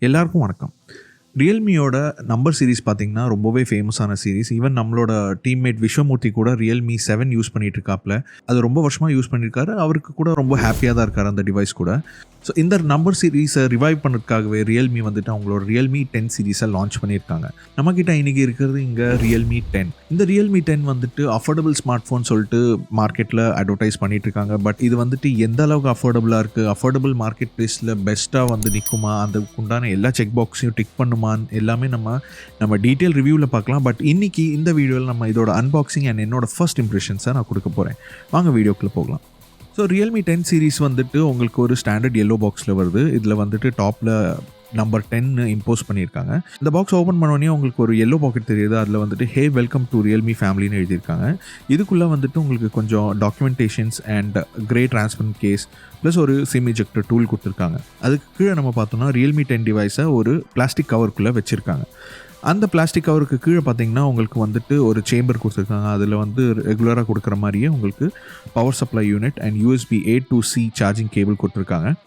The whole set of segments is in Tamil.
எல்லாருக்கும் வணக்கம். ரியல்மியோட நம்பர் சீரிஸ் பார்த்தீங்கன்னா ரொம்பவே ஃபேமஸான சீரிஸ். ஈவன் நம்மளோட டீம்மேட் விஸ்வமூர்த்தி கூட ரியல்மி 7 யூஸ் பண்ணிட்டு இருக்காப்ல. அது ரொம்ப வருஷமாக யூஸ் பண்ணியிருக்காரு. அவருக்கு கூட ரொம்ப ஹாப்பியாக தான் இருக்கார் அந்த டிவைஸ் கூட. ஸோ இந்த நம்பர் சீரீஸை ரிவைவ் பண்ணுறதுக்காகவே ரியல்மி வந்துட்டு அவங்களோட ரியல்மி 10 சீரீஸை லான்ச் பண்ணியிருக்காங்க. நம்மக்கிட்ட இன்றைக்கி இருக்கிறது இங்கே ரியல்மி 10. இந்த ரியல்மி 10 வந்துட்டு அஃபோர்டபுள் ஸ்மார்ட் ஃபோன் சொல்லிட்டு மார்க்கெட்டில் அட்வர்டைஸ் பண்ணிட்டு இருக்காங்க. பட் இது வந்துட்டு எந்த அளவுக்கு அஃபோர்டபுளாக இருக்குது, அஃபோர்டபுள் மார்க்கெட் ப்ரைஸில் பெஸ்ட்டாக வந்து நிற்குமா, அதுக்கு உண்டான எல்லா செக் பாக்ஸையும் டிக் பண்ணுமான்னு எல்லாமே நம்ம டீட்டெயில் ரிவ்யூவில் பார்க்கலாம். பட் இன்றைக்கி இந்த வீடியோவில் நம்ம இதோட அன்பாக்சிங் அண்ட் என்னோட ஃபர்ஸ்ட் இம்ப்ரெஷன்ஸை நான் கொடுக்க போகிறேன். வாங்க வீடியோக்குள்ளே போகலாம். ஸோ ரியல்மி 10 சீரீஸ் வந்துட்டு உங்களுக்கு ஒரு ஸ்டாண்டர்ட் எல்லோ பாக்ஸில் வருது. இதில் வந்துட்டு டாப்பில் நம்பர் 10 இம்போஸ் பண்ணியிருக்காங்க. இந்த பாக்ஸ் ஓப்பன் பண்ணோடனே உங்களுக்கு ஒரு எல்லோ பாக்கெட் தெரியுது. அதில் வந்துட்டு ஹே வெல்கம் டு ரியல்மி ஃபேமிலின்னு எழுதியிருக்காங்க. இதுக்குள்ளே வந்துட்டு உங்களுக்கு கொஞ்சம் documentations and grey transparent case plus ஒரு சிம் இஜெக்டர் டூல் கொடுத்துருக்காங்க. அதுக்கு கீழே நம்ம பார்த்தோம்னா ரியல்மி 10 டிவைஸை ஒரு பிளாஸ்டிக் கவருக்குள்ளே வச்சுருக்காங்க. அந்த பிளாஸ்டிக் கவருக்கு கீழே பார்த்தீங்கன்னா உங்களுக்கு வந்துட்டு ஒரு சேம்பர் கொடுத்துருக்காங்க. அதில் வந்து ரெகுலராக கொடுக்குற மாதிரியே உங்களுக்கு power supply unit and USB A to C charging cable கொடுத்துருக்காங்க.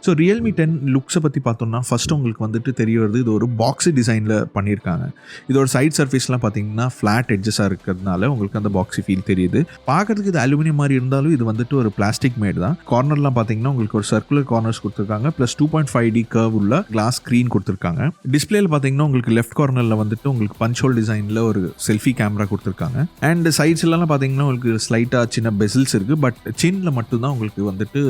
ஸோ ரியல்மி 10 லுக்ஸை பற்றி பார்த்தோம்னா ஃபஸ்ட்டு உங்களுக்கு வந்துட்டு தெரிய வருது, இது ஒரு பாக்ஸி டிசைனில் பண்ணியிருக்காங்க. இதோட சைட் சர்ஃபேஸ்லாம் பார்த்தீங்கன்னா ஃப்ளாட் எட்ஜஸாக இருக்கிறதுனால உங்களுக்கு அந்த பாக்ஸி ஃபீல் தெரியுது. பார்க்கறதுக்கு இது அலுமினியம் மாதிரி இருந்தாலும் இது வந்துட்டு ஒரு பிளாஸ்டிக் மேட் தான். கார்னர்லாம் பார்த்தீங்கன்னா உங்களுக்கு ஒரு சர்க்குலர் கார்னர்ஸ் கொடுத்துருக்காங்க. ப்ளஸ் 2.5D கர்வ் உள்ள கிளாஸ் ஸ்க்ரீன் கொடுத்துருக்காங்க. டிஸ்பிளேல பார்த்தீங்கன்னா உங்களுக்கு லெஃப்ட் கார்னரில் வந்துட்டு உங்களுக்கு பஞ்ச் ஹோல் டிசைனில் ஒரு செல்ஃபி கேமரா கொடுத்துருக்காங்க. அண்ட் சைட்ஸ்லாம் பார்த்தீங்கன்னா உங்களுக்கு ஸ்லைட்டாக சின்ன பெசில்ஸ் இருக்குது. பட் சின்னில் மட்டும்தான் உங்களுக்கு வந்துட்டு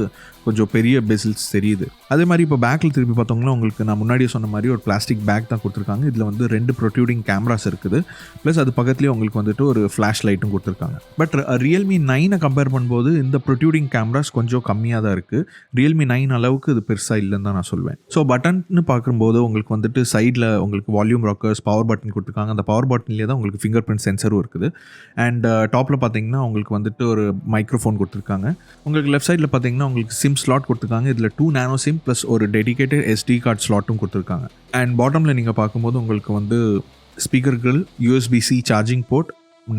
கொஞ்சம் பெரிய பெசில்ஸ் தெரியுது. அதே மாதிரி இப்போ பேக்கில் திருப்பி பார்த்தோம்னா உங்களுக்கு நான் முன்னாடியே சொன்ன மாதிரி ஒரு பிளாஸ்டிக் பேக் தான் கொடுத்துருக்காங்க. இதில் வந்து 2 ப்ரொட்ரூடிங் கேமராஸ் இருக்குது. ப்ளஸ் அது பக்கத்துலேயே உங்களுக்கு வந்துட்டு ஒரு ஃப்ளாஷ் லைட்டும் கொடுத்துருக்காங்க. பட் ரியல்மி 9 கம்பேர் பண்ணும்போது இந்த ப்ரொட்ரூடிங் கேமராஸ் கொஞ்சம் கம்மியாக தான் இருக்குது. ரியல்மி 9 அளவுக்கு இது பெருசாக இல்லைன்னு தான் நான் சொல்வேன். ஸோ பட்டன்னு பார்க்கும்போது உங்களுக்கு வந்துட்டு சைடில் உங்களுக்கு வால்யூம் ராக்கர்ஸ், பவர் பட்டன் கொடுத்துருக்காங்க. அந்த பவர் பட்டன்லேயே தான் உங்களுக்கு ஃபிங்கர் பிரிண்ட் சென்சரும் இருக்குது. அண்ட் டாப்பில் பார்த்தீங்கன்னா உங்களுக்கு வந்துட்டு ஒரு மைக்ரோஃபோன் கொடுத்துருக்காங்க. உங்களுக்கு லெஃப்ட் சைடில் பார்த்தீங்கன்னா உங்களுக்கு சிம் ஸ்லாட் கொடுத்துருக்காங்க. இதில் 2 நானோ சிம் ப்ளஸ் ஒரு டெடிகேட்டட் SD கார்டு ஸ்லாட்டும் கொடுத்துருக்காங்க. அண்ட் பாட்டமில் நீங்கள் பார்க்கும்போது உங்களுக்கு வந்து ஸ்பீக்கர்கள், USB-C charging port,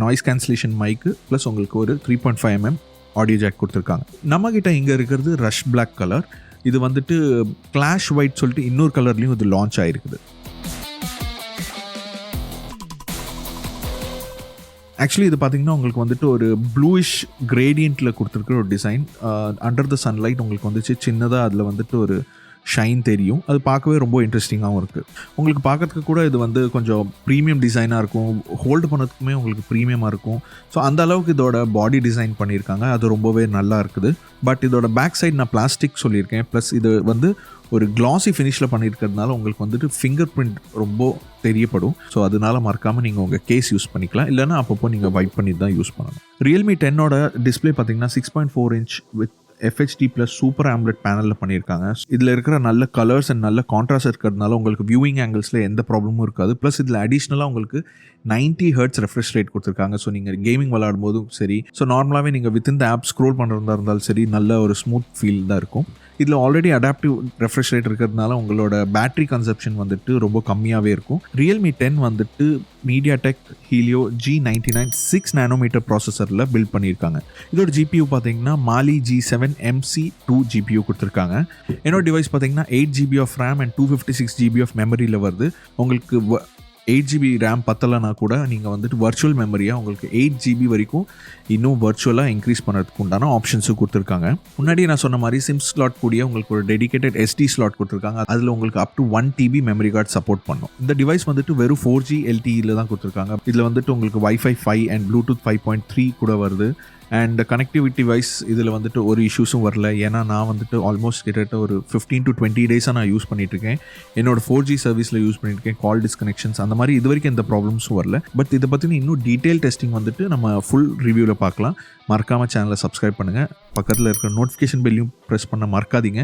noise cancellation mic plus உங்களுக்கு ஒரு 3.5mm ஆடியோ ஜாக் கொடுத்துருக்காங்க. நம்மக்கிட்ட இங்கே இருக்கிறது ரஷ் பிளாக் கலர். இது வந்துட்டு கிளாஷ் ஒயிட் சொல்லிட்டு இன்னொரு கலர்லேயும் இது லான்ச் ஆகிருக்குது. ஆக்சுவலி இது பார்த்தீங்கன்னா உங்களுக்கு வந்துட்டு ஒரு ப்ளூயிஷ் கிரேடியண்ட்டில் கொடுத்துருக்குற ஒரு டிசைன். அண்டர் த சன்லைட் உங்களுக்கு வந்துச்சு சின்னதாக அதில் வந்துட்டு ஒரு ஷைன் தெரியும். அது பார்க்கவே ரொம்ப இன்ட்ரெஸ்டிங்காகவும் இருக்குது. உங்களுக்கு பார்க்கறதுக்கு கூட இது வந்து கொஞ்சம் ப்ரீமியம் டிசைனாக இருக்கும். ஹோல்டு பண்ணதுக்குமே உங்களுக்கு ப்ரீமியமாக இருக்கும். ஸோ அந்த அளவுக்கு இதோட பாடி டிசைன் பண்ணியிருக்காங்க. அது ரொம்பவே நல்லா இருக்குது. பட் இதோட பேக் சைடு நான் பிளாஸ்டிக் சொல்லியிருக்கேன். ப்ளஸ் இது வந்து ஒரு கிளாசி ஃபினிஷில் பண்ணியிருக்கிறதுனால உங்களுக்கு வந்துட்டு ஃபிங்கர் பிரிண்ட் ரொம்ப தெரியப்படும். ஸோ அதனால மறக்காமல் நீங்கள் உங்கள் கேஸ் யூஸ் பண்ணிக்கலாம். இல்லைனா அப்பப்போ நீங்கள் வைப் பண்ணி தான் யூஸ் பண்ணணும். ரியல்மி 10ஓட டிஸ்பிளே பார்த்தீங்கன்னா 6.4 inch with FHD Super AMOLED பேனலில் பண்ணியிருக்காங்க. இதில் இருக்கிற நல்ல கலர்ஸ் அண்ட் நல்ல கான்ட்ராஸ்ட் இருக்கிறதுனால உங்களுக்கு வியூவிங் ஆங்கிள்ஸில் எந்த ப்ராப்ளமும் இருக்காது. ப்ளஸ் இதில் அடிஷ்னலாக உங்களுக்கு 90 Hz ரெஃப்ரெஷ் ரேட் கொடுத்துருக்காங்க. ஸோ நீங்கள் கேமிங் விளையாடும் போதும் சரி, ஸோ நார்மலாகவே நீங்கள் வித்தின் த ஆப் ஸ்க்ரோல் பண்ணுறதா இருந்தாலும் சரி, நல்ல ஒரு ஸ்மூத் ஃபீல் தான் இருக்கும். இதில் ஆல்ரெடி அடாப்டிவ் ரெஃப்ரெஷ் ரேட் இருக்கிறதுனால உங்களோட பேட்டரி கன்சப்ஷன் வந்துட்டு ரொம்ப கம்மியாகவே இருக்கும். ரியல்மி 10 வந்துட்டு MediaTek Helio G99 6 nanometer ப்ராசஸரில் build பண்ணியிருக்காங்க. இதோட GPU பார்த்தீங்கன்னா Mali G7 MC2 GPU கொடுத்துருக்காங்க. என்னோட டிவைஸ் பார்த்தீங்கன்னா 8GB of RAM and 256GB of மெமரியில் வருது. உங்களுக்கு 8GB RAM பத்தலைனா கூட நீங்கள் வந்துட்டு வர்ச்சுவல் மெமரியாக உங்களுக்கு 8GB வரைக்கும் இன்னும் வர்ச்சுவலாக இன்க்ரீஸ் பண்ணுறதுக்கு உண்டான ஆப்ஷன்ஸும் கொடுத்துருக்காங்க. முன்னாடி நான் சொன்ன மாதிரி சிம் ஸ்லாட் கூடிய உங்களுக்கு ஒரு டெடிகேட்டட் SD ஸ்லாட் கொடுத்துருக்காங்க. அதில் உங்களுக்கு up to 1TB memory card support பண்ணும். இந்த டிவைஸ் வந்துட்டு வெறும் 4G LTE தான் கொடுத்துருக்காங்க. இதில் வந்துட்டு உங்களுக்கு Wi-Fi 5 அண்ட் Bluetooth 5.3 கூட வருது. அண்ட் கனெக்டிவிட்டி வைஸ் இதில் வந்துட்டு ஒரு இஷ்யூஸும் வரல. ஏன்னா நான் வந்துட்டு ஆல்மோஸ்ட் கிட்டத்தட்ட ஒரு 15 to 20 டேஸாக நான் யூஸ் பண்ணிட்டுருக்கேன். என்னோட 4G சர்வீஸில் யூஸ் பண்ணியிருக்கேன். கால் டிஸ்கனெக்ஷன்ஸ் அந்த மாதிரி இது வரைக்கும் எந்த ப்ராப்ளம்ஸும் வரல. பட் இதை பற்றின இன்னும் டீட்டெயில் டெஸ்டிங் வந்துட்டு நம்ம ஃபுல் ரிவ்யூவில் பார்க்கலாம். மறக்காமல் சேனலை சப்ஸ்கிரைப் பண்ணுங்கள். பக்கத்தில் இருக்கிற நோட்டிஃபிகேஷன் பெல்லையும் ப்ரெஸ் பண்ண மறக்காதீங்க.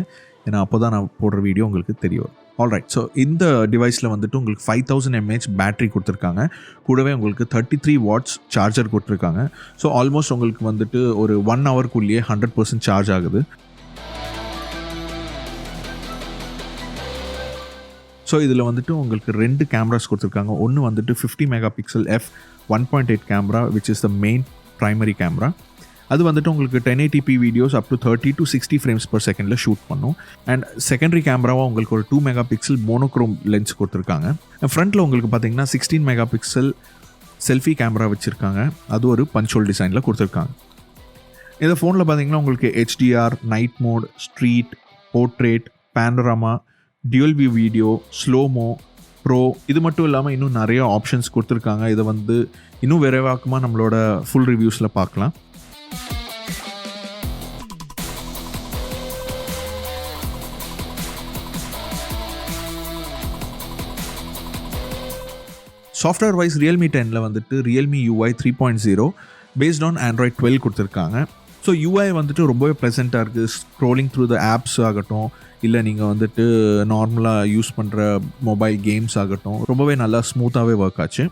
ஏன்னா அப்போ தான் நான் போடுற வீடியோ உங்களுக்கு தெரிய வரும். ஆல்ரைட், ஸோ இந்த டிவைஸில் வந்துட்டு உங்களுக்கு 5000 mAh பேட்டரி கொடுத்துருக்காங்க. கூடவே உங்களுக்கு 33 watts சார்ஜர் கொடுத்துருக்காங்க. ஸோ ஆல்மோஸ்ட் உங்களுக்கு வந்துட்டு ஒரு 1 ஹவர்க்குள்ளேயே 100% சார்ஜ் ஆகுது. ஸோ இதில் வந்துட்டு உங்களுக்கு 2 கேமராஸ் கொடுத்துருக்காங்க. ஒன்று வந்துட்டு 50 megapixel f1.8 camera which is the main primary camera. அது வந்துட்டு உங்களுக்கு 1080p videos up to 30 to 60 frames per secondல ஷூட் பண்ணும். அண்ட் செகண்டரி கேமராவாக உங்களுக்கு ஒரு 2 மெகாபிக்சல் மோனோக்ரோம் லென்ஸ் கொடுத்துருக்காங்க. ஃப்ரண்ட்டில் உங்களுக்கு பார்த்தீங்கன்னா 16 மெகாபிக்சல் செல்ஃபி கேமரா வச்சுருக்காங்க. அது ஒரு பஞ்ச்-ஹோல் டிசைனில் கொடுத்துருக்காங்க. இந்த ஃபோனில் பார்த்தீங்கன்னா உங்களுக்கு HDR, night mode, street, portrait, panorama, dual view video, slow mo, pro, இது மட்டும் இல்லாமல் இன்னும் நிறைய ஆப்ஷன்ஸ் கொடுத்துருக்காங்க. இதை வந்து இன்னும் விரைவாக்கமாக நம்மளோட ஃபுல் ரிவ்யூஸில் பார்க்கலாம். சாஃப்ட்வேர் வைஸ் Realme 10ல் வந்துட்டு Realme UI 3.0 based on Android 12 கொடுத்துருக்காங்க. ஸோ UI வந்துட்டு ரொம்பவே ப்ளசண்ட்டாக இருக்குது. ஸ்க்ரோலிங் த்ரூ த ஆப்ஸ் ஆகட்டும், இல்லை நீங்கள் வந்துட்டு நார்மலாக யூஸ் பண்ணுற மொபைல் கேம்ஸ் ஆகட்டும், ரொம்பவே நல்லா ஸ்மூத்தாகவே ஒர்க் ஆச்சு.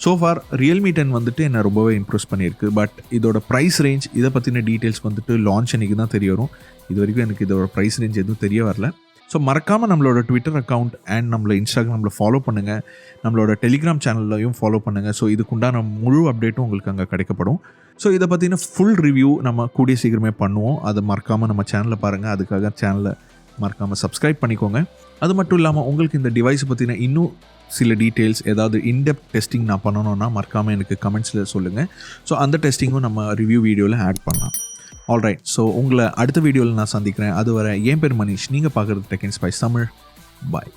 ஸோ ஃபார் Realme 10 வந்துட்டு என்னை ரொம்பவே இம்ப்ரெஸ் பண்ணியிருக்கு. பட் இதோட ப்ரைஸ் ரேஞ்ச், இதை பற்றின டீட்டெயில்ஸ் வந்துட்டு லான்ச் அன்றைக்கி தான் தெரிய வரும். இது வரைக்கும் எனக்கு இதோட ப்ரைஸ் ரேஞ்ச் எதுவும் தெரிய வரல. ஸோ மறக்காமல் நம்மளோட ட்விட்டர் அக்கௌண்ட் அண்ட் நம்மளோட இன்ஸ்டாகிராமில் ஃபாலோ பண்ணுங்கள். நம்மளோட டெலிகிராம் சேனல்லையும் ஃபாலோ பண்ணுங்கள். ஸோ இதுக்குண்டான முழு அப்டேட்டும் உங்களுக்கு அங்கே கிடைக்கப்படும். ஸோ இதை பற்றின ஃபுல் ரிவ்யூ நம்ம கூடிய சீக்கிரமே பண்ணுவோம். அதை மறக்காமல் நம்ம சேனலில் பாருங்கள். அதுக்காக சேனலை மறக்காமல் சப்ஸ்கிரைப் பண்ணிக்கோங்க. அது மட்டும் இல்லாமல் உங்களுக்கு இந்த டிவைஸை பற்றின இன்னும் சில டீட்டெயில்ஸ், ஏதாவது இன்டெப்த் டெஸ்டிங் நான் பண்ணணுன்னா மறக்காமல் எனக்கு கமெண்ட்ஸில் சொல்லுங்கள். ஸோ அந்த டெஸ்டிங்கும் நம்ம ரிவ்யூ வீடியோவில் ஆட் பண்ணலாம். ஆல்ரைட், ஸோ உங்களை அடுத்த வீடியோவில் நான் சந்திக்கிறேன். அதுவரை என் பேர் மனிஷ். நீங்கள் பார்க்குறது Technspice தமிழ். பாய்.